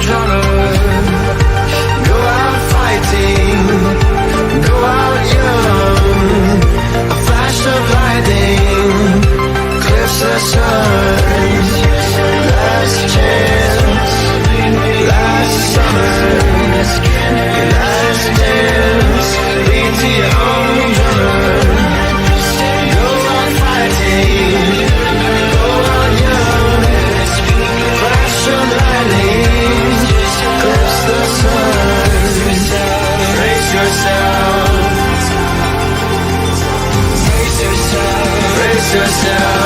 drummer. Go out fighting, go out young. A flash of lightning clips the sun. Last chance, last summer, your last dance. Lead to your own drummer. Go out fighting, go out young. Flash of lightning clips the sun. Brace yourself, brace yourself, brace yourself.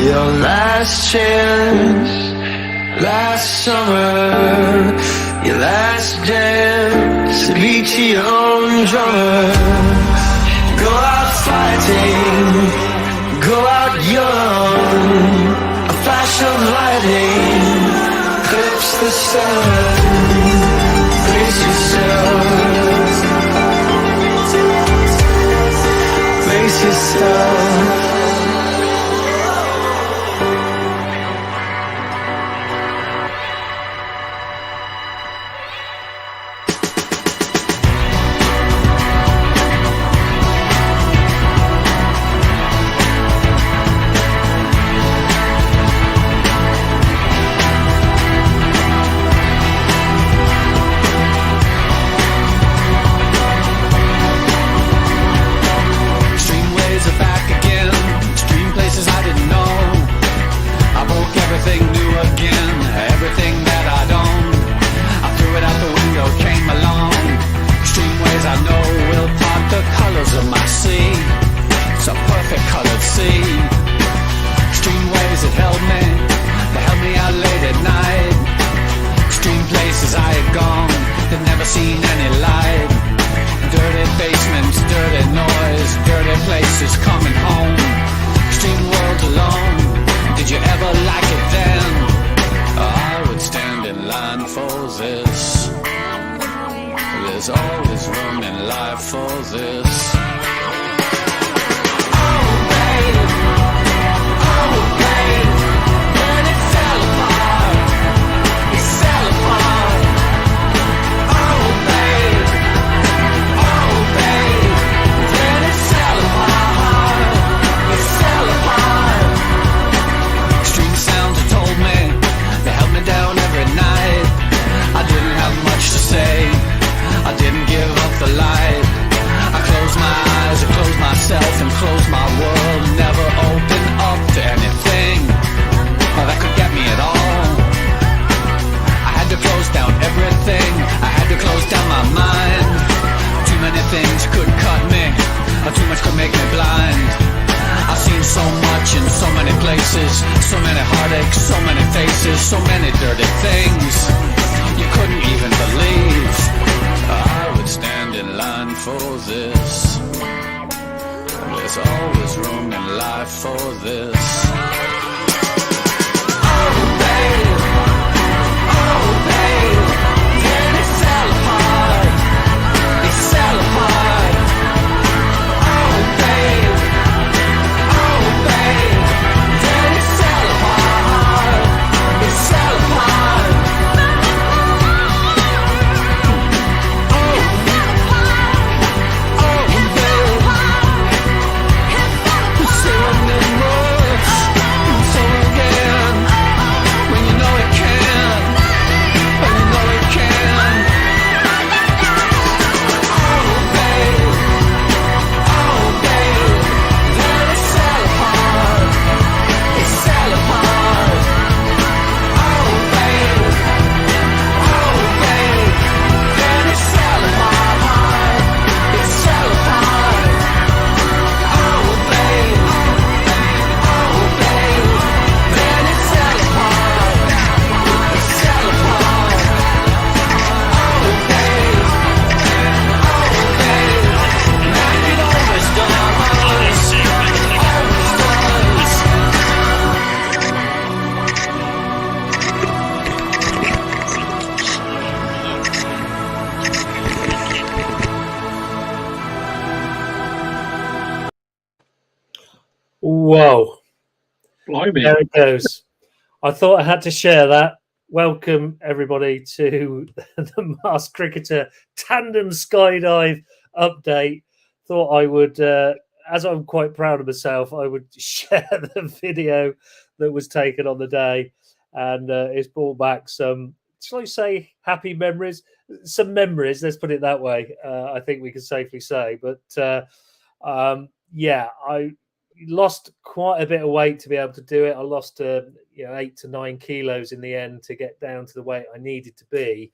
Your last chance, last summer, your last dance, to beat to your own drummer. Go out fighting, go out young. A flash of lightning clips the sun. Brace yourself, brace yourself. There's always room in life for this. And close my world, never open up to anything that could get me at all. I had to close down everything, I had to close down my mind. Too many things could cut me, too much could make me blind. I've seen so much in so many places, so many heartaches, so many faces, so many dirty things you couldn't even believe. I would stand in line for this. There's always room in life for this. Oh babe, then it fell apart, it fell apart. Oh babe, then it fell apart, it fell apart. Whoa, Blimey. there it goes. I thought I had to share that. Welcome, everybody, to the Masked Cricketer Tandem Skydive update. Thought I would, as I'm quite proud of myself, I would share the video that was taken on the day. And it's brought back some, shall I say, happy memories? Some memories, let's put it that way, I think we can safely say. But yeah, I lost quite a bit of weight to be able to do it. I lost 8 to 9 kilos in the end to get down to the weight I needed to be,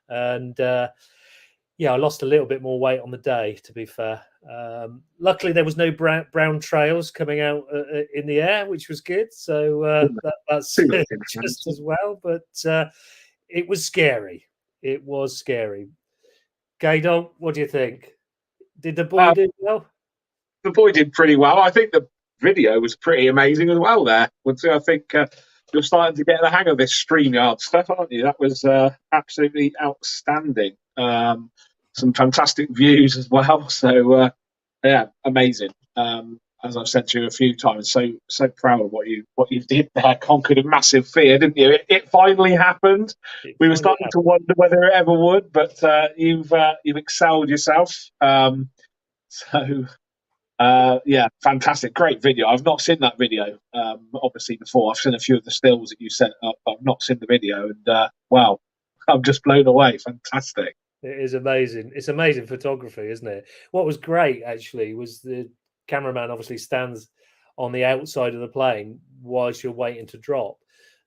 and yeah, I lost a little bit more weight on the day, to be fair. Luckily there was no brown trails coming out in the air, which was good, so that's just as well. But it was scary. It was scary. Gaydon, what do you think? Did the boy do well? The boy did pretty well. I think the video was pretty amazing as well there. I think you're starting to get the hang of this StreamYard stuff, aren't you? That was absolutely outstanding. Some fantastic views as well. So, yeah, amazing. As I've said to you a few times, so proud of what you did there. Conquered a massive fear, didn't you? It finally happened. We were starting to wonder whether it ever would, but you've excelled yourself. So, yeah, fantastic, great video. I've not seen that video, obviously before. I've seen a few of the stills that you sent up. I've not seen the video, and wow, I'm just blown away. Fantastic. It is amazing. It's amazing photography, isn't it? What was great actually was the cameraman obviously stands on the outside of the plane whilst you're waiting to drop.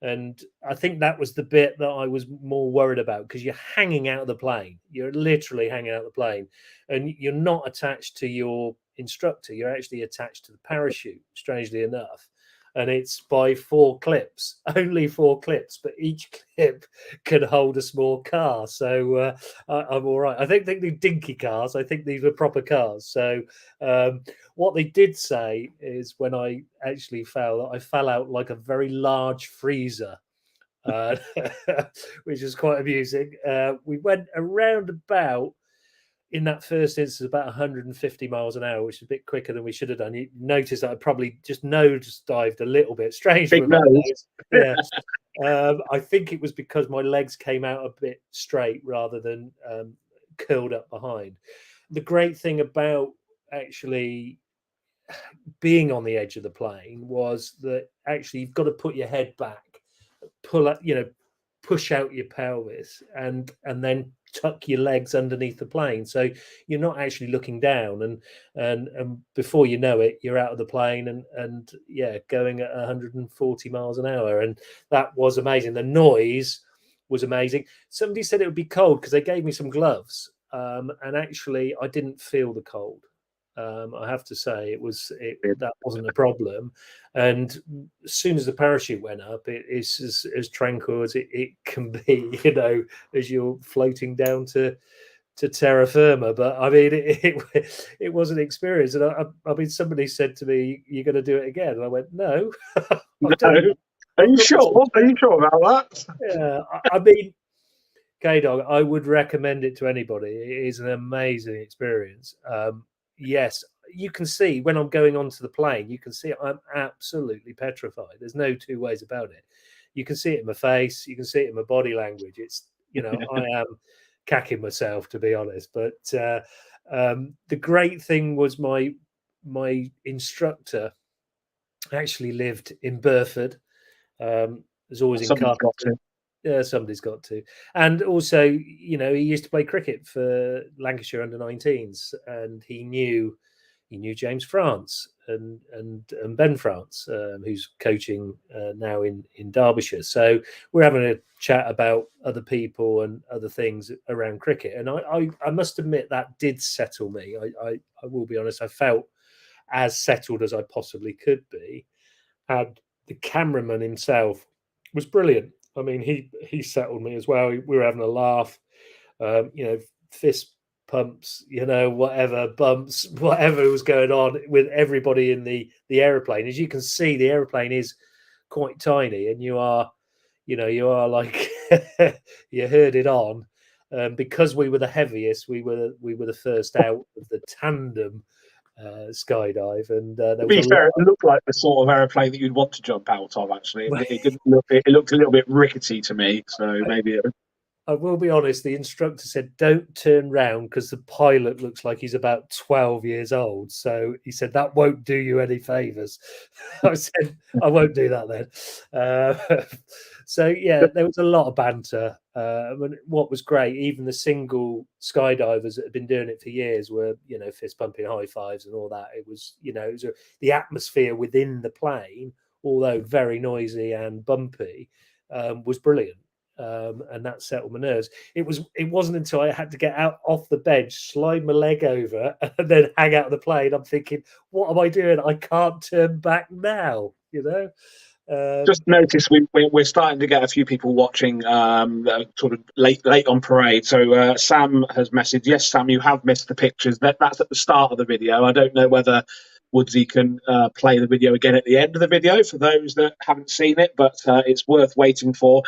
And I think that was the bit that I was more worried about, because you're hanging out of the plane. You're literally hanging out of the plane, and you're not attached to your instructor. You're actually attached to the parachute, strangely enough. And it's by 4 clips, only 4 clips, but each clip can hold a small car. So I'm all right. I think they're dinky cars. I think these were proper cars. So what they did say is, when I actually fell, I fell out like a very large freezer, which is quite amusing. We went around about, in that first instance, about 150 miles an hour, which is a bit quicker than we should have done. You notice that I probably just nose dived a little bit. Strangely, with my nose. Yeah. I think it was because my legs came out a bit straight rather than curled up behind. The great thing about actually being on the edge of the plane was that actually you've got to put your head back, pull up, push out your pelvis, and then tuck your legs underneath the plane, so you're not actually looking down, and before you know it, you're out of the plane and yeah, going at 140 miles an hour. And that was amazing. The noise was amazing. Somebody said it would be cold because they gave me some gloves, and actually I didn't feel the cold. I have to say that wasn't a problem. And as soon as the parachute went up, it's as tranquil as it can be, as you're floating down to terra firma. But I mean, it was an experience. And I mean, somebody said to me, "You're going to do it again?" And I went, "No." No. Are you sure? Are you sure about that? Yeah, I mean, K-Dog, I would recommend it to anybody. It is an amazing experience. Yes, you can see when I'm going onto the plane, you can see I'm absolutely petrified. There's no two ways about it. You can see it in my face. You can see it in my body language. It's, I am cacking myself, to be honest. But the great thing was my instructor actually lived in Burford. There's always in Cardiff. Yeah, somebody's got to. And also, he used to play cricket for Lancashire under-19s, and he knew James France and Ben France, who's coaching now in Derbyshire. So we're having a chat about other people and other things around cricket. And I must admit that did settle me. I will be honest, I felt as settled as I possibly could be. And the cameraman himself was brilliant. I mean, he settled me as well. We were having a laugh, fist pumps, whatever, bumps, whatever was going on with everybody in the aeroplane. As you can see, the aeroplane is quite tiny, and you are like you heard it on. Because we were the heaviest, we were the first out of the tandem skydive, and there To was be a lot fair, it of, looked like the sort of aeroplane that you'd want to jump out of. Actually, it didn't look. It looked a little bit rickety to me. So maybe it, I will be honest, the instructor said, don't turn round because the pilot looks like he's about 12 years old. So he said, that won't do you any favours. I said, I won't do that then. So, yeah, there was a lot of banter. What was great, even the single skydivers that had been doing it for years were, fist pumping high fives and all that. It was, the atmosphere within the plane, although very noisy and bumpy, was brilliant. And that settled my nerves. It wasn't until I had to get out off the bench, slide my leg over, and then hang out of the plane. I'm thinking, what am I doing? I can't turn back now. just noticed we're starting to get a few people watching, sort of late on parade. So Sam has messaged, yes, Sam, you have missed the pictures. That's at the start of the video. I don't know whether Woodsy can play the video again at the end of the video for those that haven't seen it, but it's worth waiting for.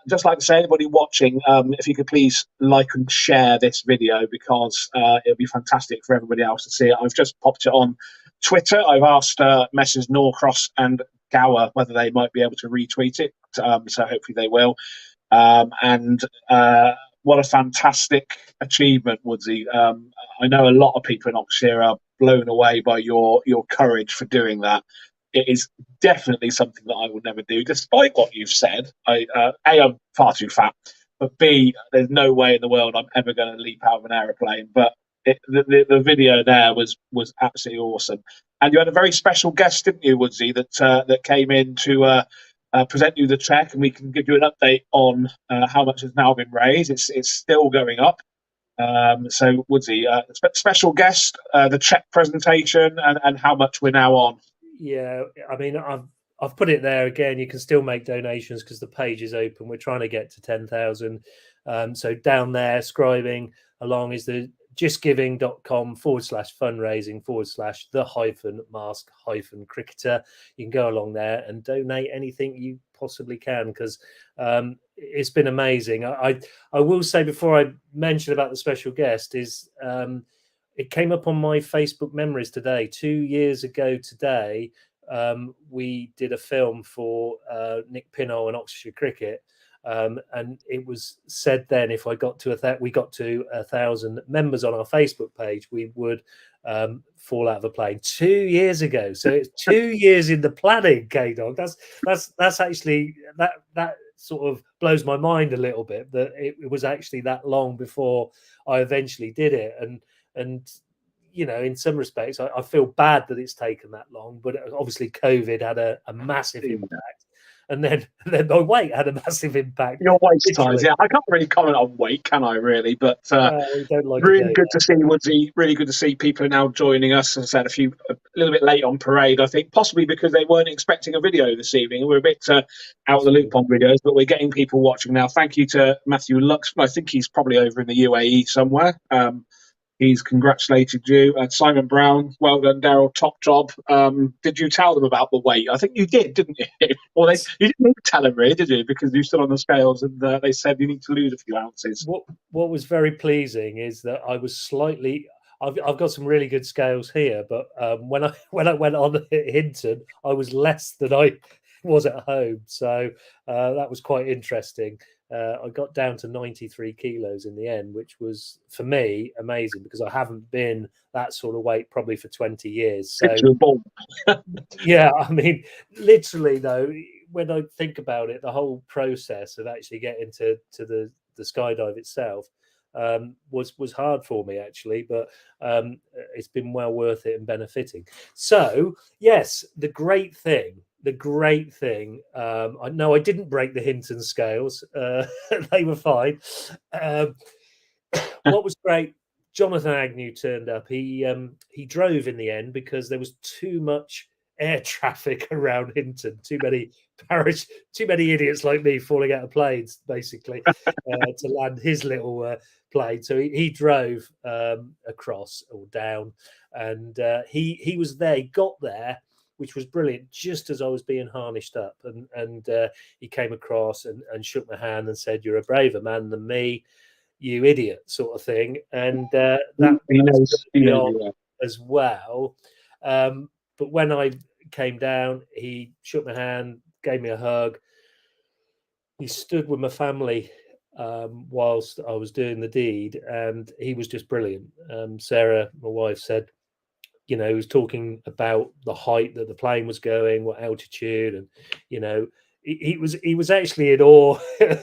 Just like to say, anybody watching, if you could please like and share this video, because it'll be fantastic for everybody else to see it. I've just popped it on Twitter. I've asked Messrs. Norcross and Gower whether they might be able to retweet it, so hopefully they will. And what a fantastic achievement, Woodsy. I know a lot of people in Oxford are blown away by your courage for doing that. It is definitely something that I would never do, despite what you've said. I'm far too fat, but B, there's no way in the world I'm ever going to leap out of an aeroplane. But the video there was absolutely awesome. And you had a very special guest, didn't you, Woodsy, that came in to present you the check, and we can give you an update on how much has now been raised. It's still going up. So, Woodsy, special guest, the check presentation, and how much we're now on. Yeah, I mean, I've put it there again. You can still make donations because the page is open. We're trying to get to 10,000. So down there, scribing along is the justgiving.com/fundraising/the-mask-cricketer. You can go along there and donate anything you possibly can, because it's been amazing. I will say, before I mention about the special guest, is it came up on my Facebook memories today. 2 years ago today, we did a film for Nick Pinnell and Oxfordshire Cricket, and it was said then, if we got to 1,000 members on our Facebook page, we would fall out of a plane. 2 years ago, so it's 2 years in the planning, K-Dog. That's actually that sort of blows my mind a little bit, that it was actually that long before I eventually did it. And in some respects, I feel bad that it's taken that long, but obviously COVID had a massive impact. And then my weight had a massive impact. Your waist size, yeah. I can't really comment on weight, can I, really? But really good to see, Woodsy. Really good to see people are now joining us. As I said, a little bit late on parade, I think, possibly because they weren't expecting a video this evening. We're a bit out of the loop on videos, but we're getting people watching now. Thank you to Matthew Lux. I think he's probably over in the UAE somewhere. He's congratulated you. Simon Brown, well done, Daryl, top job. Did you tell them about the weight? I think you did, didn't you? Well, you didn't need to tell them, really, did you? Because you stood on the scales and they said you need to lose a few ounces. What was very pleasing is that I was slightly... I've got some really good scales here, but when I went on at Hinton, I was less than I was at home. So that was quite interesting. I got down to 93 kilos in the end, which was, for me, amazing, because I haven't been that sort of weight probably for 20 years. So, yeah, I mean, literally, though, when I think about it, the whole process of actually getting to the skydive itself was hard for me, actually, but it's been well worth it and benefiting. So, yes, the great thing, I know I didn't break the Hinton scales. They were fine. What was great, Jonathan Agnew turned up. He drove in the end because there was too much air traffic around Hinton. Too many idiots like me falling out of planes, basically, to land his little plane. So he drove across or down, and he was there. He got there, which was brilliant, just as I was being harnessed up. And he came across and shook my hand and said, "You're a braver man than me, you idiot," sort of thing. And that he knows. as well. But when I came down, he shook my hand, gave me a hug. He stood with my family whilst I was doing the deed, and he was just brilliant. Sarah, my wife, said, he was talking about the height that the plane was going, what altitude, and he was actually in awe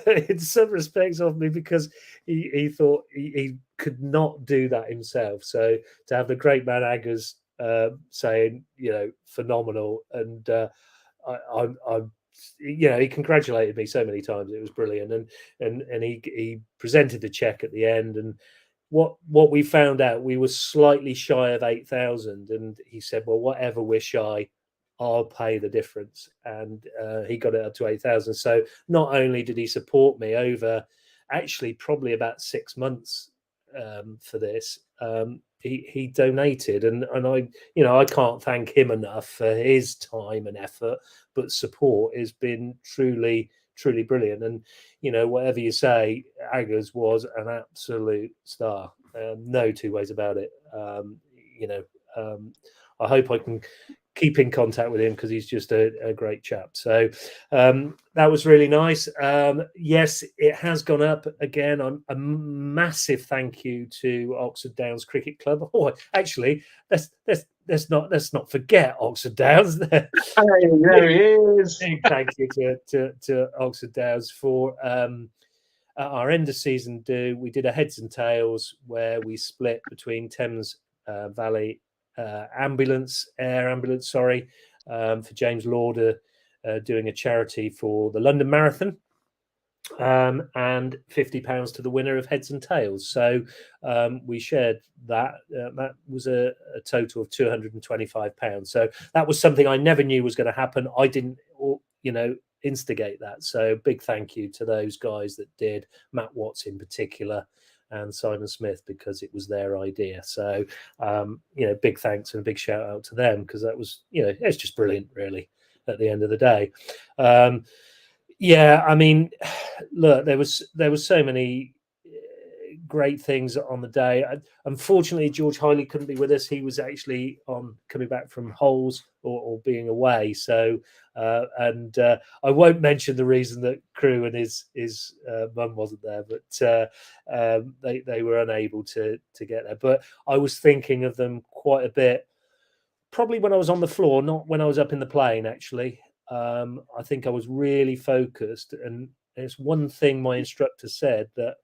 in some respects of me, because he thought he could not do that himself. So to have the great man Aggers saying, phenomenal, and I'm he congratulated me so many times. It was brilliant, and he presented the check at the end, and what we found out, we were slightly shy of 8,000, and he said, well, whatever we're shy, I'll pay the difference. And he got it up to 8,000. So not only did he support me over actually probably about 6 months for this, he donated, and I can't thank him enough for his time and effort, but support has been truly brilliant. And whatever you say, Aggers was an absolute star. No two ways about it. I hope I can keep in contact with him, because he's just a great chap. So that was really nice. Yes, it has gone up again. A massive thank you to Oxford Downs Cricket Club. Oh, actually, let's not forget Oxford Downs. Hey, there he is. Thank you to Oxford Downs for our end of season do. We did a heads and tails where we split between Thames Valley air ambulance, for James Lauder doing a charity for the London Marathon, and £50 to the winner of heads and tails. So we shared that. That was a total of £225. So that was something I never knew was going to happen. I didn't, instigate that. So big thank you to those guys that did, Matt Watts in particular, and Simon Smith, because it was their idea. So, big thanks and a big shout out to them, because that was, it's just brilliant, really, at the end of the day. I mean, look, there was so many great things on the day. Unfortunately, George Hiley couldn't be with us. He was actually coming back from Holes or being away. So, I won't mention the reason that Crew and his mum wasn't there, but they were unable to get there. But I was thinking of them quite a bit, probably when I was on the floor, not when I was up in the plane, actually. I think I was really focused, and it's one thing my instructor said, that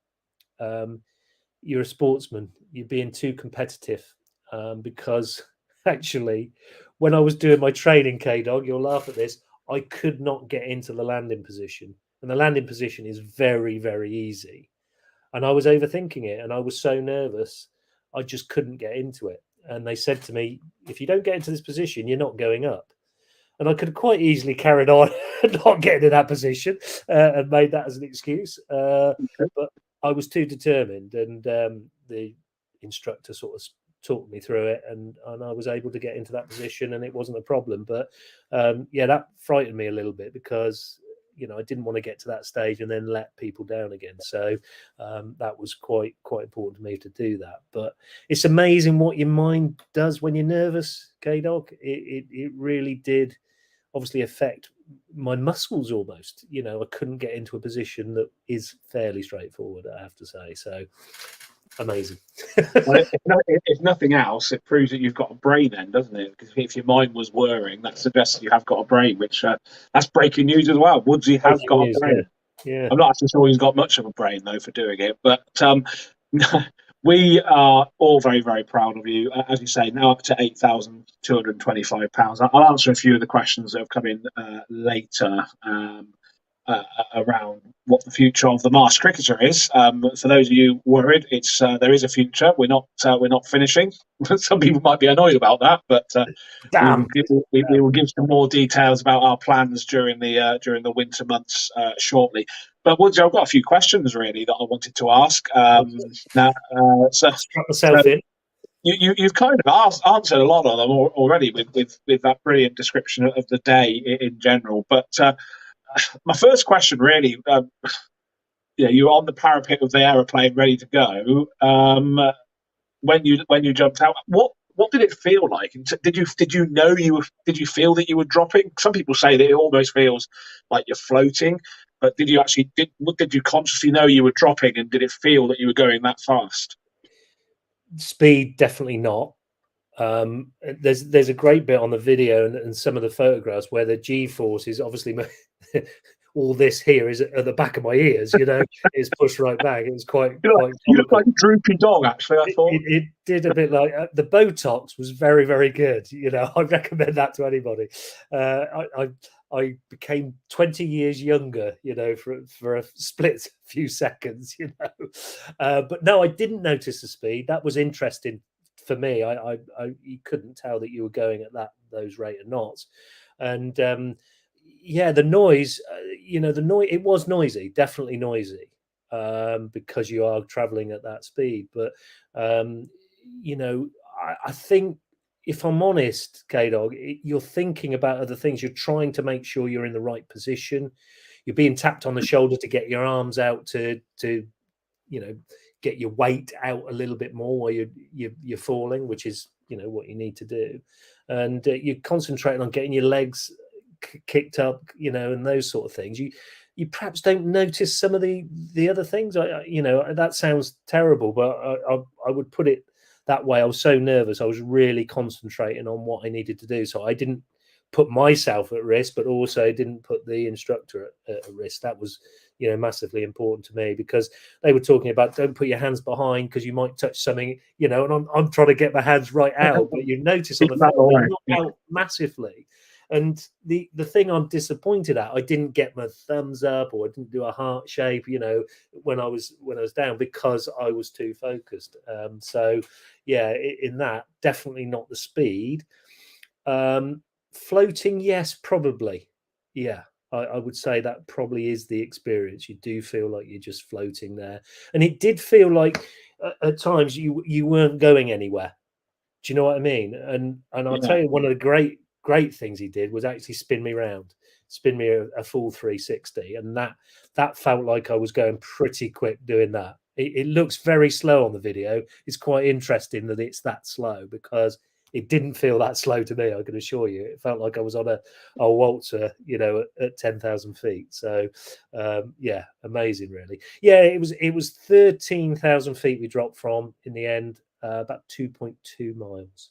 you're a sportsman, you're being too competitive, because actually when I was doing my training, K-Dog, you'll laugh at this, I could not get into the landing position, and the landing position is very, very easy, and I was overthinking it, and I was so nervous I just couldn't get into it. And they said to me, if you don't get into this position, you're not going up. And I could have quite easily carried on not getting in that position and made that as an excuse. But I was too determined, and the instructor sort of talked me through it, and I was able to get into that position, and it wasn't a problem. But that frightened me a little bit, because I didn't want to get to that stage and then let people down again. So that was quite important to me to do that. But it's amazing what your mind does when you're nervous, K-Dog. It really did obviously affect my muscles almost. I couldn't get into a position that is fairly straightforward, I have to say. So amazing. Well, if nothing else, it proves that you've got a brain then, doesn't it? Because if your mind was worrying, that suggests you have got a brain, which that's breaking news as well. Woodsy has got a brain. Yeah. I'm not actually sure he's got much of a brain, though, for doing it. But we are all very, very proud of you. As you say, now up to £8,225. I'll answer a few of the questions that have come in later around what the future of the Marsh cricketer is. For those of you worried, it's there is a future. We're not finishing. Some people might be annoyed about that, but we will give some more details about our plans during the winter months shortly. But Woodsy, I've got a few questions really that I wanted to ask. You've kind of answered a lot of them already with that brilliant description of the day in general. But my first question really, you're on the parapet of the aeroplane ready to go. When you jumped out, what what did it feel like? And did you did you feel that you were dropping? Some people say that it almost feels like you're floating, but did you consciously know you were dropping, and did it feel that you were going that fast? Speed, definitely not. There's a great bit on the video and some of the photographs where the G-force is obviously all this here is at the back of my ears, is pushed right back. It was quite You look like a droopy dog, actually. I thought it did a bit like the Botox was very, very good. I recommend that to anybody. I became 20 years younger, for a split few seconds, but no, I didn't notice the speed. That was interesting for me. You couldn't tell that you were going at those rate of knots, and the noise. The noise. It was noisy, definitely noisy, because you are traveling at that speed. But I think, if I'm honest, K-Dog, you're thinking about other things. You're trying to make sure you're in the right position. You're being tapped on the shoulder to get your arms out to get your weight out a little bit more while you're falling, which is what you need to do, and you're concentrating on getting your legs kicked up, and those sort of things. You perhaps don't notice some of the other things. That sounds terrible, but I would put it that way. I was so nervous. I was really concentrating on what I needed to do, so I didn't put myself at risk, but also didn't put the instructor at risk. That was massively important to me, because they were talking about don't put your hands behind because you might touch something, and I'm trying to get my hands right out, but you notice on the film they're not out massively. And the thing I'm disappointed at, I didn't get my thumbs up, or I didn't do a heart shape, when I was down, because I was too focused. So yeah, in that, definitely not the speed. Floating, yes, probably. Yeah, I would say that probably is the experience. You do feel like you're just floating there, and it did feel like at times you weren't going anywhere. Do you know what I mean? And I'll tell you, one of the great things he did was actually spin me a full 360, and that felt like I was going pretty quick doing that. It looks very slow on the video. It's quite interesting that it's that slow, because it didn't feel that slow to me, I can assure you. It felt like I was on a waltzer, at 10,000 feet. So amazing, really. Yeah, it was 13,000 feet we dropped from in the end, about 2.2 miles.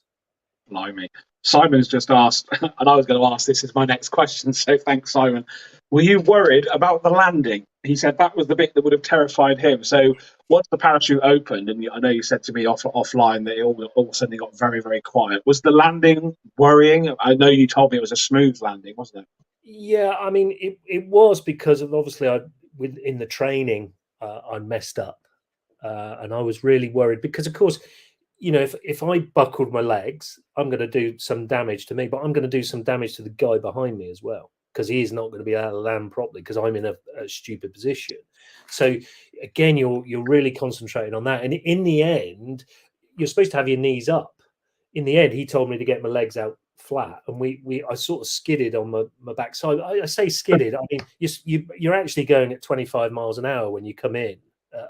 Blimey. Simon's just asked, and I was going to ask, this is my next question, so thanks, Simon. Were you worried about the landing? He said that was the bit that would have terrified him. So once the parachute opened, and I know you said to me offline that it all of a sudden it got very, very quiet. Was the landing worrying? I know you told me it was a smooth landing, wasn't it? Yeah, I mean, it was, because of obviously in the training, I messed up, and I was really worried because, of course, if I buckled my legs, I'm going to do some damage to me, but I'm going to do some damage to the guy behind me as well, because he is not going to be able to land properly because I'm in a stupid position. So again, you're really concentrating on that, and in the end, you're supposed to have your knees up. In the end, he told me to get my legs out flat, and I sort of skidded on my backside. I say skidded. I mean, you're actually going at 25 miles an hour when you come in,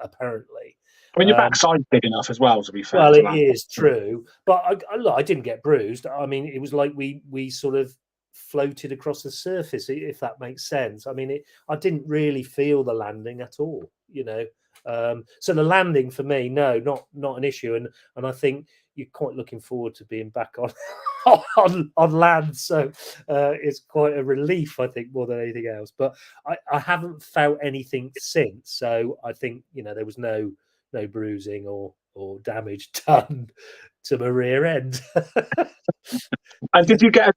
apparently. I mean, your backside's big enough as well, to be fair. Well, it is true, but I didn't get bruised. I mean, it was like we sort of floated across the surface, if that makes sense. I mean, I didn't really feel the landing at all, so the landing for me, no, not an issue, and I think you're quite looking forward to being back on land. So it's quite a relief, I think, more than anything else. But I haven't felt anything since, so I think there was no bruising or damage done to my rear end. And did you get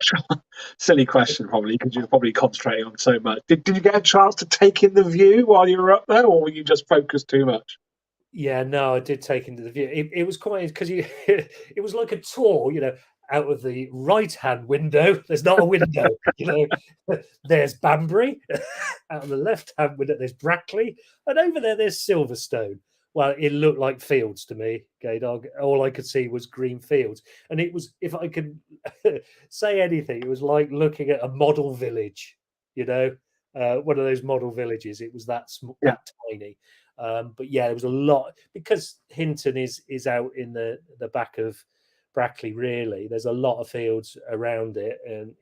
silly question, probably, because you're probably concentrating on so much. Did you get a chance to take in the view while you were up there, or were you just focused too much? Yeah, no, I did take into the view. It was quite, because it was like a tour, out of the right-hand window. There's not a window, There's Banbury. Out of the left-hand window, there's Brackley, and over there's Silverstone. Well, it looked like fields to me, K-Dog. All I could see was green fields. And it was, if I could say anything, it was like looking at a model village, one of those model villages. It was that tiny. But yeah, there was a lot, because Hinton is out in the back of Brackley, really. There's a lot of fields around it, and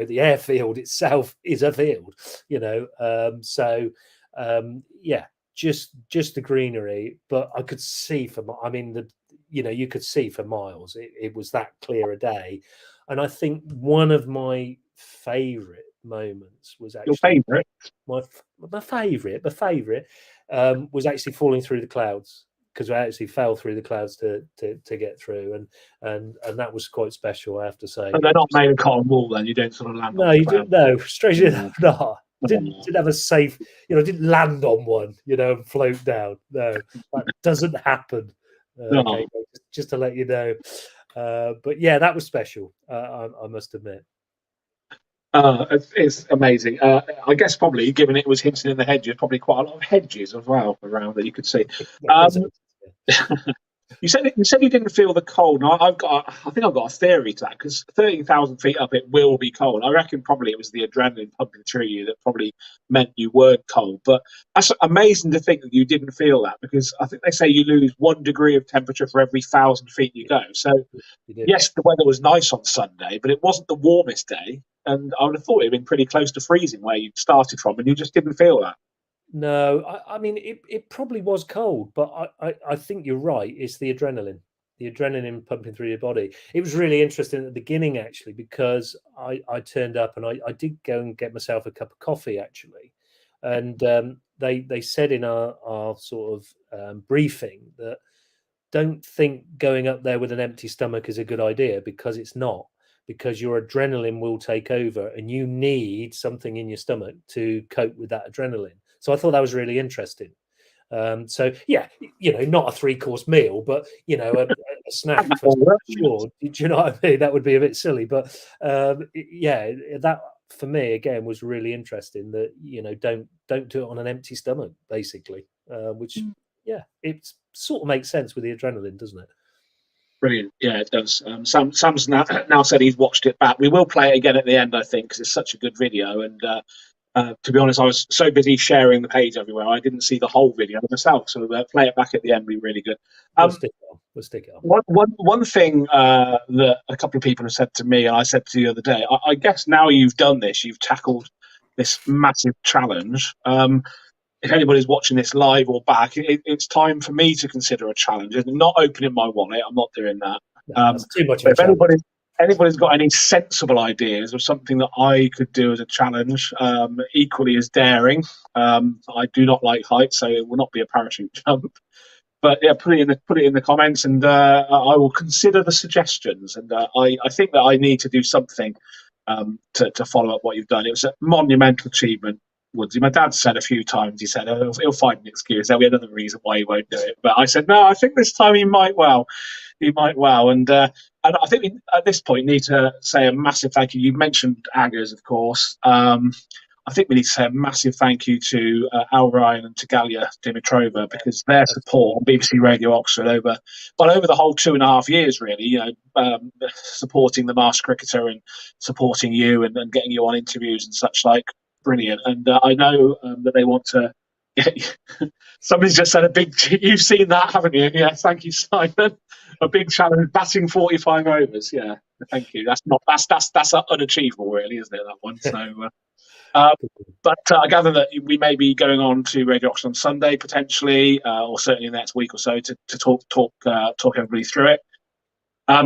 the airfield itself is a field, yeah, just the greenery. But I could see you could see for miles. It was that clear a day. And I think one of my favorite moments was Your actually favourite? my favorite was actually falling through the clouds, because I actually fell through the clouds to get through, and that was quite special, I have to say. And they're not made of cotton wool, then you don't sort of land. No, you didn't. No, straight enough, no. Didn't Oh. have a safe, didn't land on one, and float down. No, that doesn't happen. No. Okay, just to let you know. But yeah, that was special. I must admit. It's amazing. I guess probably, given it was Hinton in the hedges, probably quite a lot of hedges as well around that you could see. You said you didn't feel the cold. Now, I think I've got a theory to that, because 13,000 feet up, it will be cold. I reckon probably it was the adrenaline pumping through you that probably meant you weren't cold. But that's amazing to think that you didn't feel that, because I think they say you lose 1 degree of temperature for every 1,000 feet you go. So yes, the weather was nice on Sunday, but it wasn't the warmest day. And I would have thought it had been pretty close to freezing where you started from, and you just didn't feel that. No, I mean, it probably was cold, but I think you're right. It's the adrenaline pumping through your body. It was really interesting at the beginning, actually, because I turned up and I did go and get myself a cup of coffee, actually. And they said in our sort of briefing that don't think going up there with an empty stomach is a good idea, because it's not. Because your adrenaline will take over, and you need something in your stomach to cope with that adrenaline. So I thought that was really interesting. So yeah, not a 3-course meal, but a snack for sure. Do you know what I mean? That would be a bit silly, but yeah, that for me again was really interesting. That don't do it on an empty stomach, basically. Which yeah, it sort of makes sense with the adrenaline, doesn't it? Brilliant. Yeah, it does. Sam's now said he's watched it back. We will play it again at the end, I think, because it's such a good video. And to be honest, I was so busy sharing the page everywhere, I didn't see the whole video myself. So play it back at the end would be really good. We'll stick it on. One thing that a couple of people have said to me, and I said to you the other day, I guess now you've done this, you've tackled this massive challenge. If anybody's watching this live or back, it's time for me to consider a challenge. I'm not opening my wallet. I'm not doing that. No, that's too much. If anybody's got any sensible ideas of something that I could do as a challenge, equally as daring, I do not like heights, so it will not be a parachute jump. But yeah, put it in the comments, and I will consider the suggestions. And I think that I need to do something to follow up what you've done. It was a monumental achievement. Woodsy, my dad said a few times, he said, he'll find an excuse. There'll be another reason why he won't do it. But I said, no, I think this time he might well. And I think we, at this point, need to say a massive thank you. You mentioned Aggers, of course. I think we need to say a massive thank you to Al Ryan and to Galia Dimitrova, because their support on BBC Radio Oxford over the whole 2.5 years, really, supporting the Master Cricketer and supporting you and getting you on interviews and such like. Brilliant. And I know that they want to get you. Somebody's just said a big, you've seen that, haven't you? Yeah, thank you, Simon. A big challenge, batting 45 overs. Yeah, thank you. That's unachievable, really, isn't it, that one? So, but I gather that we may be going on to Radio Oxford on Sunday, potentially, or certainly in the next week or so to talk everybody through it.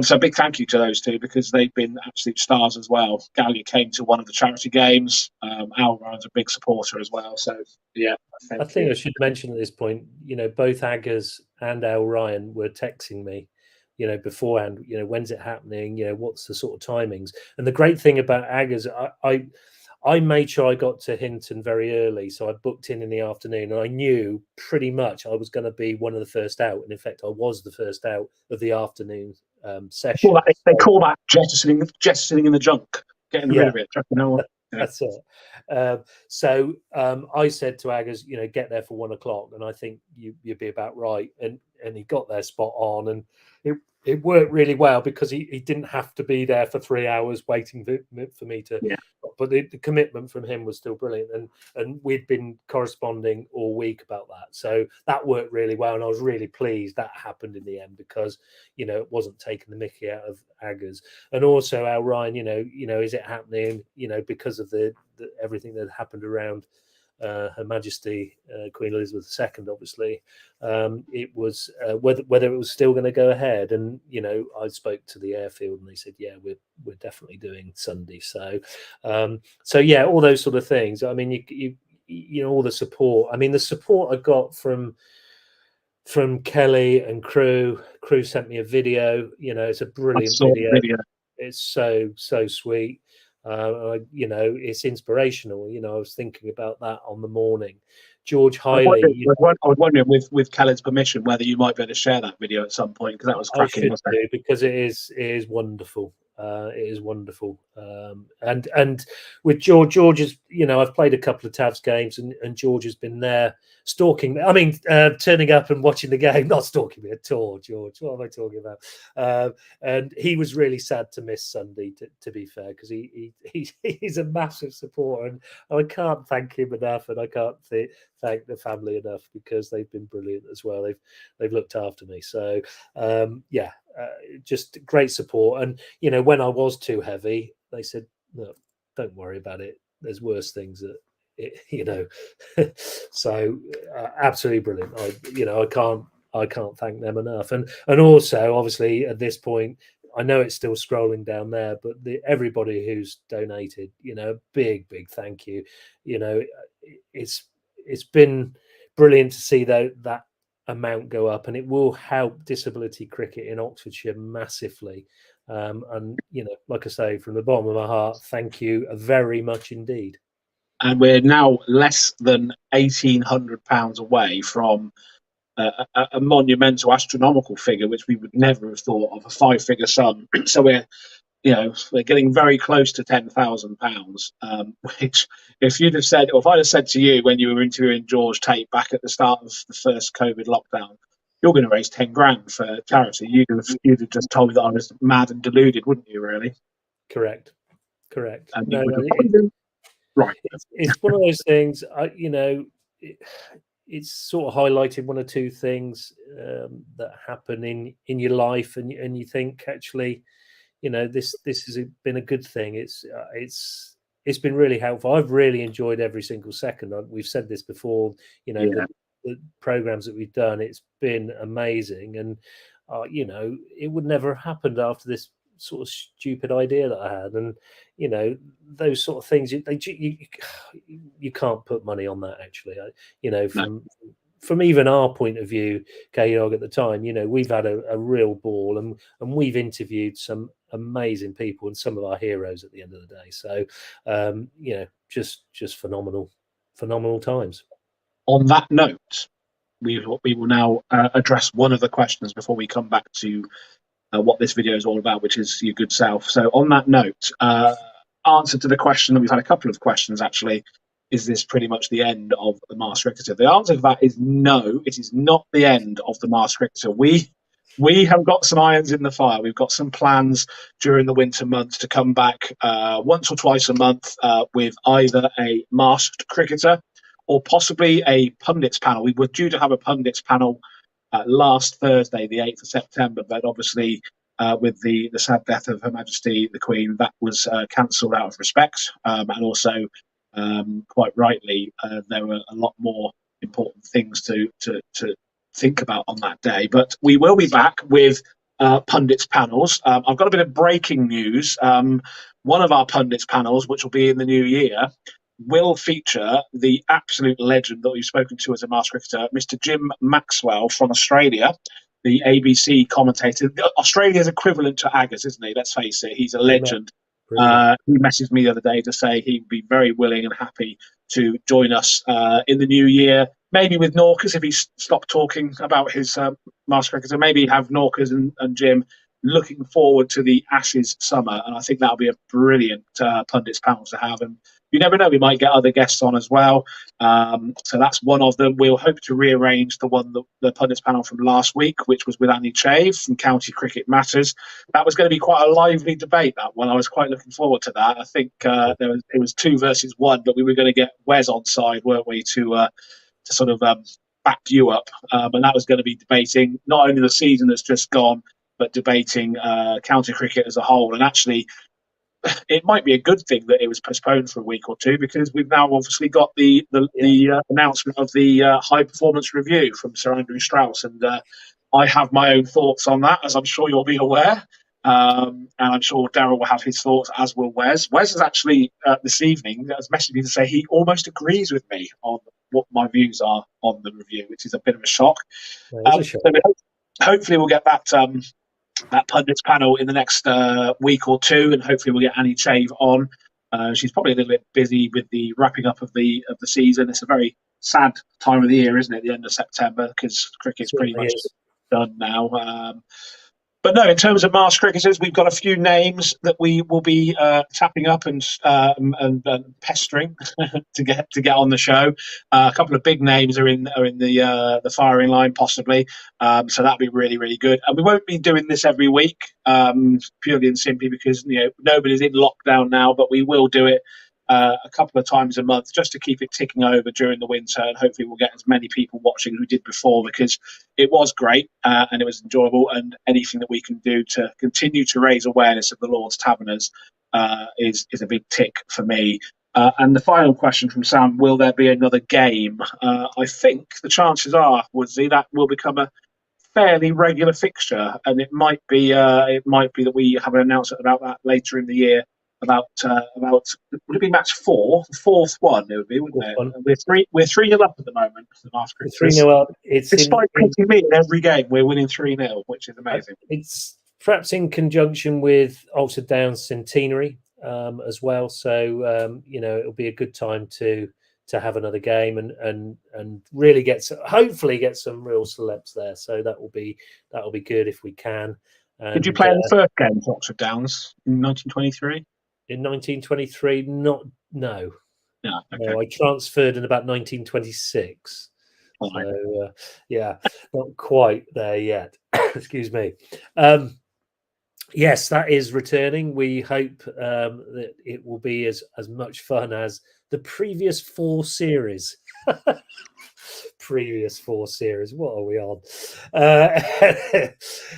So a big thank you to those two, because they've been absolute stars as well. Galia came to one of the charity games. Al Ryan's a big supporter as well. So yeah, I think I should mention at this point, both Aggers and Al Ryan were texting me, beforehand, when's it happening? What's the sort of timings? And the great thing about Aggers, I made sure I got to Hinton very early, so I booked in the afternoon, and I knew pretty much I was going to be one of the first out. And in fact, I was the first out of the afternoon session. Well, they call that jettisoning in the junk, getting rid of it. That's it. So I said to Aggers, get there for 1 o'clock, and I think you'd be about right. And he got there spot on, and it worked really well because he didn't have to be there for 3 hours waiting for me to. Yeah. But the commitment from him was still brilliant, and we'd been corresponding all week about that, so that worked really well, and I was really pleased that happened in the end because it wasn't taking the mickey out of Aggers, and also our Ryan, is it happening, because of the everything that happened around Her Majesty Queen Elizabeth II, obviously. It was whether it was still going to go ahead, and I spoke to the airfield and they said, yeah, we're definitely doing Sunday. So yeah, all those sort of things. I mean, you all the support. I mean, the support I got from Kelly and crew sent me a video. It's a brilliant video. It's so sweet. It's inspirational. I was thinking about that on the morning. George Hiley. I was wondering, with Kelly's permission, whether you might be able to share that video at some point, because that was cracking. I should do, because it is wonderful. It is wonderful. And with George is, I've played a couple of TAVS games, and George has been there stalking me. I mean, turning up and watching the game, not stalking me at all, George. What am I talking about? And he was really sad to miss Sunday, to be fair, because he's a massive supporter, and I can't thank him enough, and I can't thank the family enough, because they've been brilliant as well. They've looked after me. So just great support. And when I was too heavy, they said, no, don't worry about it. There's worse things that so absolutely brilliant. I can't thank them enough. And also, obviously, at this point, I know it's still scrolling down there, but everybody who's donated, big thank you. It's been brilliant to see that amount go up, and it will help disability cricket in Oxfordshire massively. And like I say, from the bottom of my heart, thank you very much indeed. And we're now less than £1,800 away from a monumental, astronomical figure, which we would never have thought of, a 5-figure sum. So we're getting very close to £10,000, which, if you'd have said, or if I'd have said to you when you were interviewing George Tate back at the start of the first COVID lockdown, you're going to raise 10 grand for charity, you'd have just told me that I was mad and deluded, wouldn't you? Really? Correct. Right. It's one of those things. It's sort of highlighted one or two things that happen in your life, and you think, actually, this has been a good thing. It's been really helpful. I've really enjoyed every single second. We've said this before. The programs that we've done, it's been amazing, and it would never have happened after this sort of stupid idea that I had. And those sort of things, you can't put money on that, actually. From even our point of view, K-Dog, at the time, we've had a real ball, and we've interviewed some amazing people and some of our heroes at the end of the day. So just phenomenal times. On that note, we will now address one of the questions before we come back to what this video is all about, which is your good self. So on that note, answer to the question, that we've had a couple of questions actually, is this pretty much the end of the Master Cricketer? The answer to that is no, it is not the end of the Master Cricketer. We have got some irons in the fire. We've got some plans during the winter months to come back once or twice a month with either a masked cricketer or possibly a pundits panel. We were due to have a pundits panel last Thursday, the 8th of September, but obviously with the sad death of Her Majesty the Queen, that was cancelled out of respect. And also, quite rightly, there were a lot more important things to think about on that day. But we will be back with pundits panels. I've got a bit of breaking news. One of our pundits panels, which will be in the new year, will feature the absolute legend that we've spoken to as a Master Cricketer, Mr. Jim Maxwell from Australia, the ABC commentator. Australia's equivalent to Aggers, isn't he? Let's face it, he's a legend. He messaged me the other day to say he'd be very willing and happy to join us in the new year, maybe with Norcas if he stopped talking about his Master Cricketer, maybe have Norcas and Jim looking forward to the Ashes summer. And I think that'll be a brilliant pundits panel to have. And you never know, we might get other guests on as well. So that's one of them. We'll hope to rearrange the pundits panel from last week, which was with Annie Chave from County Cricket Matters. That was going to be quite a lively debate, that one. I was quite looking forward to that. I think it was 2 versus 1, but we were going to get Wes on side, weren't we, to sort of back you up. And that was going to be debating not only the season that's just gone, but debating county cricket as a whole. And actually, it might be a good thing that it was postponed for a week or two, because we've now obviously got the announcement of the high performance review from Sir Andrew Strauss, and I have my own thoughts on that, as I'm sure you'll be aware. And I'm sure Darryl will have his thoughts, as will Wes. Wes has actually this evening has messaged me to say he almost agrees with me on what my views are on the review, which is a bit of a shock. So hopefully we'll get that pundits panel in the next week or two, and hopefully we'll get Annie Chave on. She's probably a little bit busy with the wrapping up of the season. It's a very sad time of the year, isn't it? The end of September, because cricket's pretty much done now. But no, in terms of master cricketers, we've got a few names that we will be tapping up and pestering to get on the show. A couple of big names are in the firing line, possibly. So that'll be really, really good. And we won't be doing this every week, purely and simply because nobody's in lockdown now. But we will do it a couple of times a month, just to keep it ticking over during the winter, and hopefully we'll get as many people watching as we did before, because it was great and it was enjoyable, and anything that we can do to continue to raise awareness of the Lord's Taverners is a big tick for me. And the final question from Sam: will there be another game? I think the chances are, Woodsy, that will become a fairly regular fixture, and it might be that we have an announcement about that later in the year. About would it be match 4? The fourth one it would be, wouldn't it? We're 3-0 up at the moment. 3-0 up. Despite putting me in every game, we're winning 3-0, which is amazing. It's perhaps in conjunction with Alfred Downs Centenary as well. So it'll be a good time to have another game and really hopefully get some real celebs there. So that will be good if we can. Did you play in the first game for Oxford Downs in 1923? In 1923, no. No, okay. No, I transferred in about 1926. Oh, so, not quite there yet. Excuse me. Yes, that is returning. We hope that it will be as much fun as the previous 4 series. Previous 4 series. What are we on?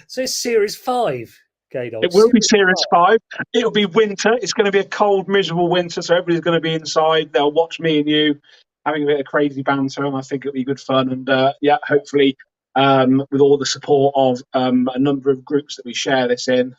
So it's series 5. It will be series 5. It'll be winter. It's going to be a cold, miserable winter, so everybody's going to be inside. They'll watch me and you having a bit of crazy banter, and I think it'll be good fun. And hopefully, with all the support of a number of groups that we share this in.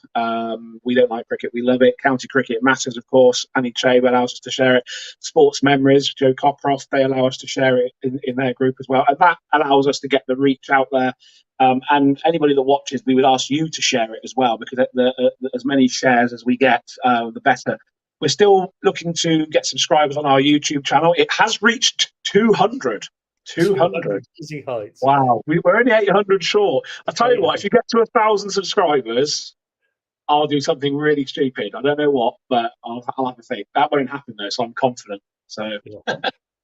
We don't like cricket, we love it. County Cricket Matters, of course. Annie Chave allows us to share it. Sports Memories, Joe Cockcroft, they allow us to share it in their group as well. And that allows us to get the reach out there. And anybody that watches, we would ask you to share it as well, because as many shares as we get, the better. We're still looking to get subscribers on our YouTube channel. It has reached 200. 200. Easy heights. Wow, we were only 800 short. I'll tell you what, if you get to 1,000 subscribers, I'll do something really stupid. I don't know what, but I'll have a think. That won't happen though, so I'm confident. So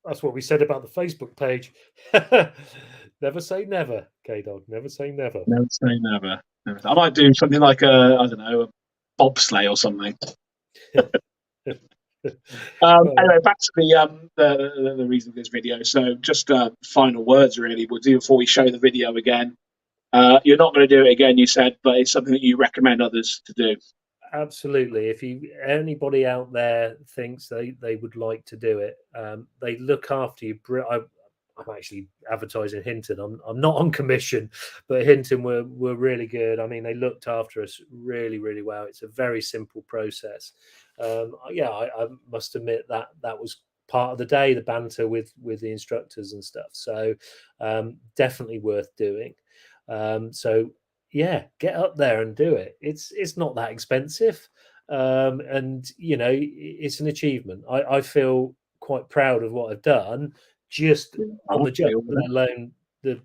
that's what we said about the Facebook page. Never say never, K-Dog. Never say never. Never say never. I might do something like a bobsleigh or something. Anyway, back to the reason for this video. So just final words really, we'll do before we show the video again. You're not going to do it again, you said, but it's something that you recommend others to do. Absolutely. If anybody out there thinks they would like to do it, they look after you. I'm actually advertising Hinton. I'm not on commission, but Hinton were really good. I mean, they looked after us really, really well. It's a very simple process. I must admit that was part of the day, the banter with the instructors and stuff. So definitely worth doing. Get up there and do it. It's not that expensive, and it's an achievement. I feel quite proud of what I've done. Just on the jump, let alone the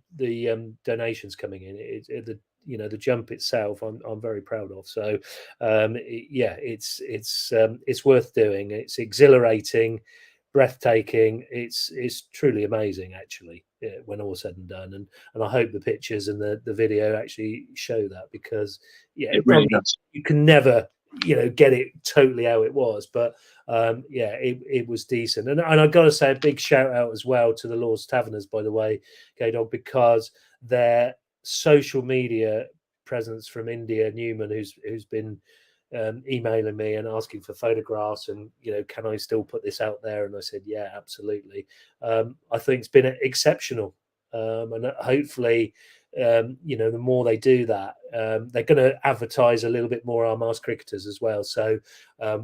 donations coming in. the jump itself, I'm very proud of. So it's worth doing. It's exhilarating, breathtaking. It's truly amazing, actually, when all said and done. And I hope the pictures and the video actually show that, because it really does. You can never get it totally how it was, but it was decent. And I've got to say a big shout out as well to the Lord's Taverners, by the way, K-Dog, because their social media presence from India, Newman, who's been emailing me and asking for photographs, and can I still put this out there? And I said, yeah, absolutely. I think it's been exceptional, and hopefully the more they do that, they're going to advertise a little bit more our masked cricketers as well. So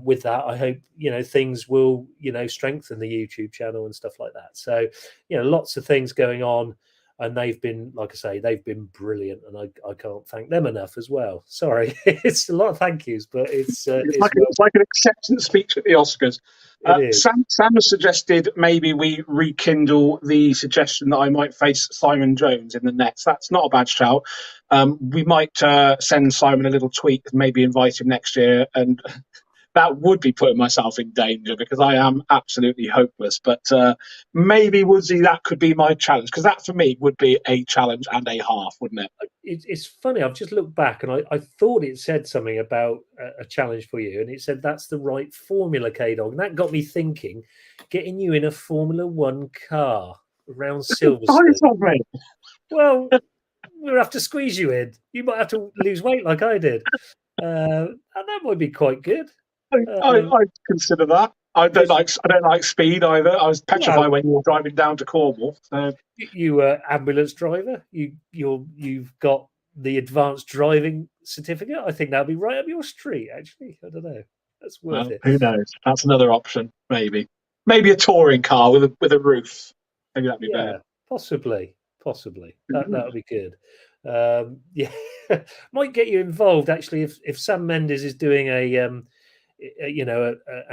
with that, I hope things will strengthen the YouTube channel and stuff like that. So lots of things going on, and they've been, like I say, they've been brilliant, and I can't thank them enough as well. Sorry, it's a lot of thank yous, but it's like an acceptance speech at the Oscars. Sam has suggested maybe we rekindle the suggestion that I might face Simon Jones in the nets. That's not a bad shout. We might send Simon a little tweet and maybe invite him next year, and that would be putting myself in danger because I am absolutely hopeless. But maybe, Woodsy, that could be my challenge, because that for me would be a challenge and a half, wouldn't it? It's funny. I've just looked back and I thought it said something about a challenge for you, and it said that's the right formula, K-Dog. And that got me thinking, getting you in a Formula One car around Silverstone. Well, we'll have to squeeze you in. You might have to lose weight like I did. And that might be quite good. I'd consider that. I don't like speed either. I was petrified when you were driving down to Cornwall. So. You ambulance driver. You've got the advanced driving certificate. I think that'll be right up your street. Actually, I don't know. That's worth it. Who knows? That's another option. Maybe a touring car with a roof. Maybe that'd be better. Possibly. That would be good. Might get you involved actually if Sam Mendes is doing an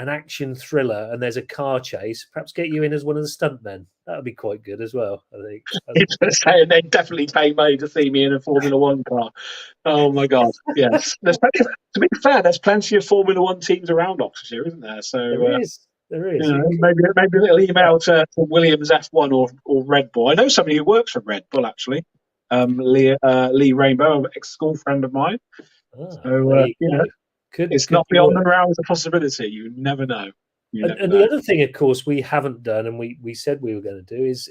action thriller and there's a car chase. Perhaps get you in as one of the stuntmen. That would be quite good as well, I think. Saying they'd definitely pay money to see me in a Formula One car. Oh my God! Yes. To be fair, there's plenty of Formula One teams around Oxfordshire, isn't there? So there is. Maybe a little email to Williams F1 or Red Bull. I know somebody who works for Red Bull actually. Lee Rainbow, an ex-school friend of mine. It's not beyond the realms of possibility. You never know. The other thing, of course, we haven't done, and we said we were going to do, is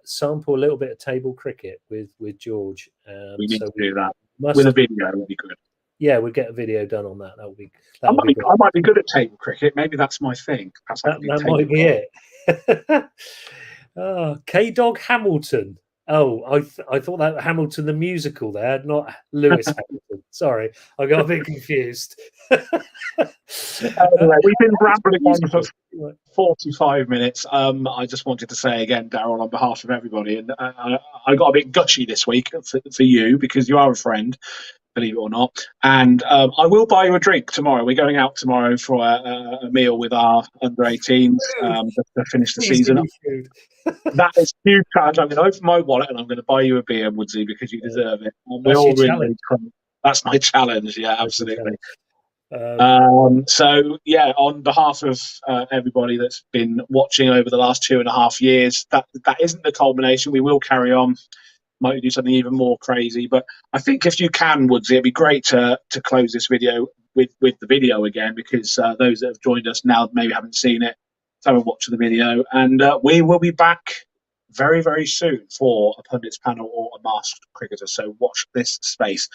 sample a little bit of table cricket with George. We need to do that with a video. That would be good. Yeah, we'll get a video done on that. That would be. I might be good at table cricket. Maybe that's my thing. That might be it. K-Dog Hamilton. Oh, I thought that Hamilton the musical there, not Lewis Hamilton. Sorry, I got a bit confused. Anyway, we've been rambling on for 45 minutes. I just wanted to say again, Daryl, on behalf of everybody, and I got a bit gushy this week for you because you are a friend, believe it or not. And I will buy you a drink tomorrow. We're going out tomorrow for a meal with our under-18s to finish the season. That is a huge challenge. I'm going to open my wallet and I'm going to buy you a beer, Woodsy, because you deserve it. That's my challenge. Yeah, absolutely. On behalf of everybody that's been watching over the last 2.5 years, that isn't the culmination. We will carry on. Might do something even more crazy, but I think if you can, Woodsy, it'd be great to close this video with the video again, because those that have joined us now maybe haven't seen it. So watch the video, and we will be back very, very soon for a pundits panel or a masked cricketer. So watch this space.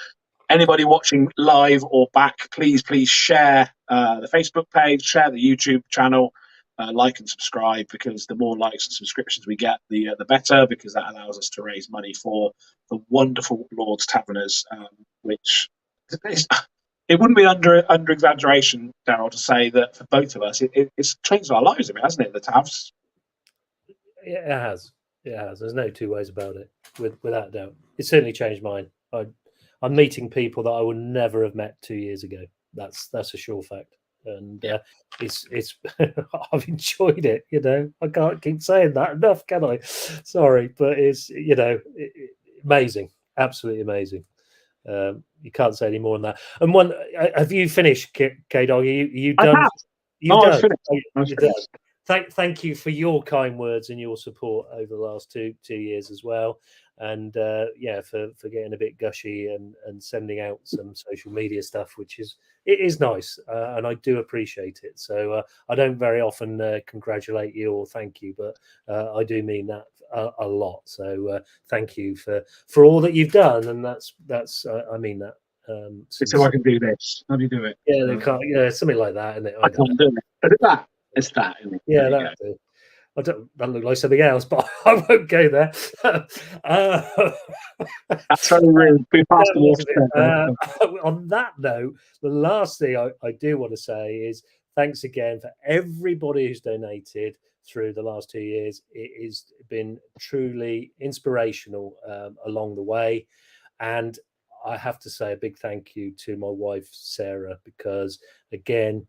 Anybody watching live or back, please share the Facebook page, share the YouTube channel, like and subscribe, because the more likes and subscriptions we get, the better, because that allows us to raise money for the wonderful Lord's Taverners, which it wouldn't be under exaggeration, Daryl, to say that for both of us, it's changed our lives a bit, hasn't it, the Tavs? Yeah, it has. There's no two ways about it, without doubt. It certainly changed mine. I'm meeting people that I would never have met 2 years ago. That's a sure fact. And it's I've enjoyed it. I can't keep saying that enough, can I? Sorry, but it's amazing, absolutely amazing. You can't say any more than that. And one, have you finished, K-Dog? You I done? have. You Oh, done? I've finished. You're done. Thank you for your kind words and your support over the last two years as well. And for getting a bit gushy and sending out some social media stuff, which is nice, and I do appreciate it. So I don't very often congratulate you or thank you, but I do mean that a lot. So thank you for all that you've done, and that's I mean that. So I can do this. How do you do it? Yeah, they can't. Yeah, something like that, isn't it? I can't do it. But it's that. It's that. Isn't it? Yeah, that. I don't. That look like something else, but I won't go there. That's very rude. Be past the water. On that note, the last thing I do want to say is thanks again for everybody who's donated through the last 2 years. It has been truly inspirational along the way, and I have to say a big thank you to my wife Sarah, because again,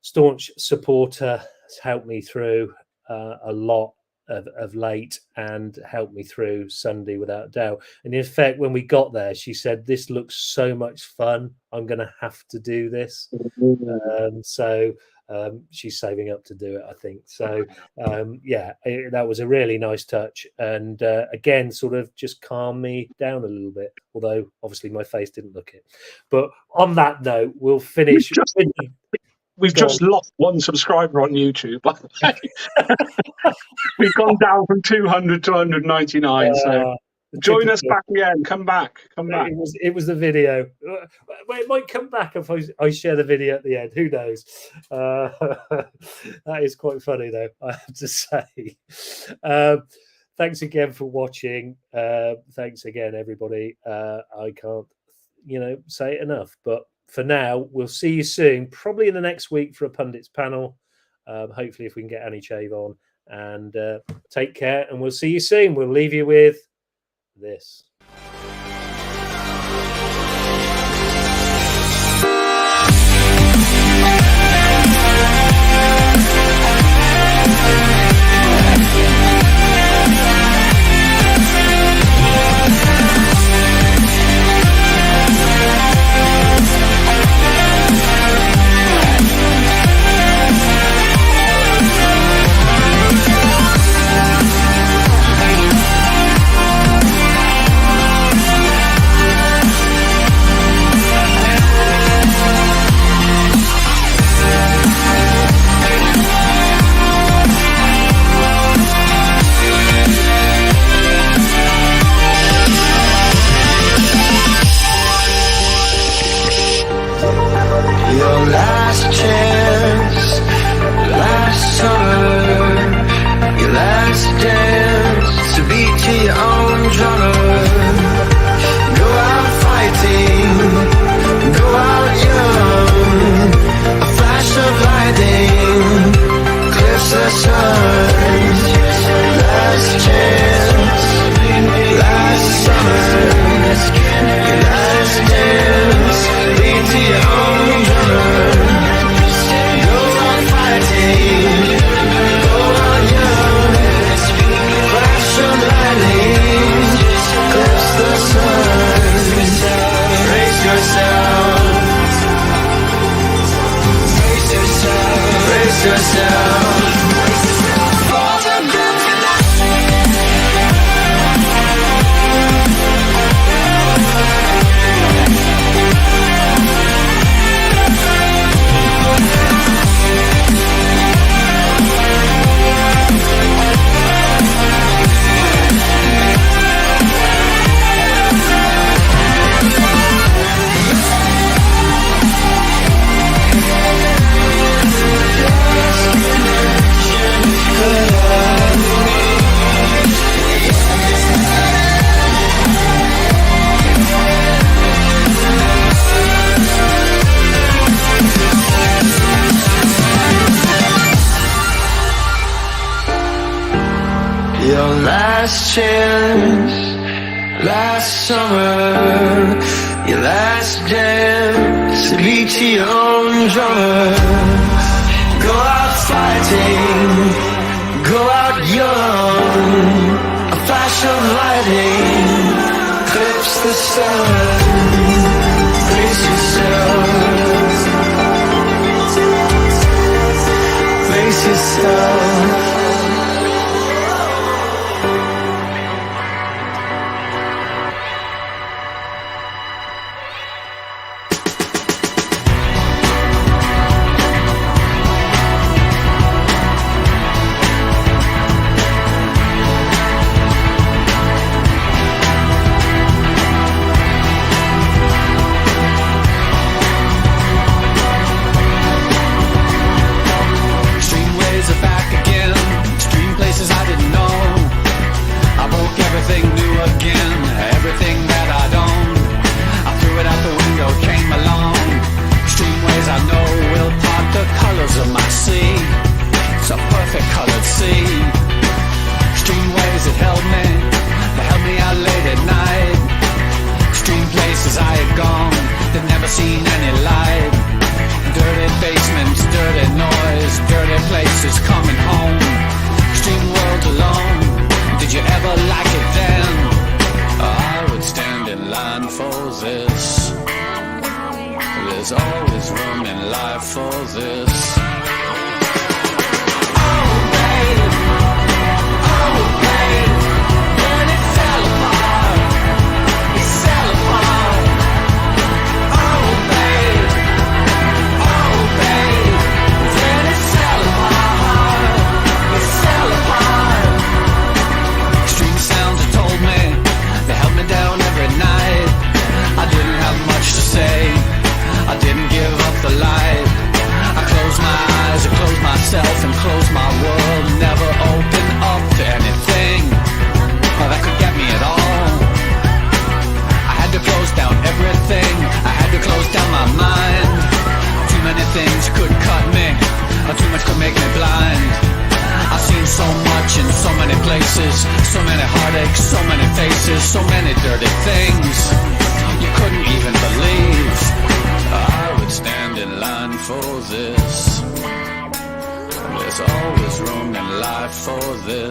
staunch supporter, has helped me through a lot of late and helped me through Sunday without doubt. And in fact, when we got there, she said, "This looks so much fun. I'm going to have to do this." So she's saving up to do it, I think. So that was a really nice touch, and again, sort of just calmed me down a little bit. Although obviously my face didn't look it. But on that note, we'll finish. We've just lost one subscriber on YouTube. We've gone down from 200 to 199. So join us back again. Come back. It was the video. Well, it might come back if I share the video at the end. Who knows? That is quite funny, though, I have to say. Thanks again for watching. Thanks again, everybody. I can't, say it enough. But for now, we'll see you soon, probably in the next week for a pundits panel. Hopefully, if we can get Annie Chave on. And take care, and we'll see you soon. We'll leave you with this. Your last chance, last summer, your last dance to beat to your own drummer. Go out fighting, go out young, a flash of lightning, cliffs the sun. Last chance, last summer, your last dance, beat to your own drummer. Go on fighting, go on young, flash of lightning, clips the sun. Brace yourself, brace yourself. Your last chance, last summer, your last dance to beat to your own drummer. Go out fighting, go out young, a flash of lightning clips the sun. yourself. There's always room in life for this. And close my world, never open up to anything that could get me at all. I had to close down everything, I had to close down my mind. Too many things could cut me, too much could make me blind. I've seen so much in so many places, so many heartaches, so many faces, so many dirty things you couldn't even believe. I would stand in line for this. There's always room in life for this.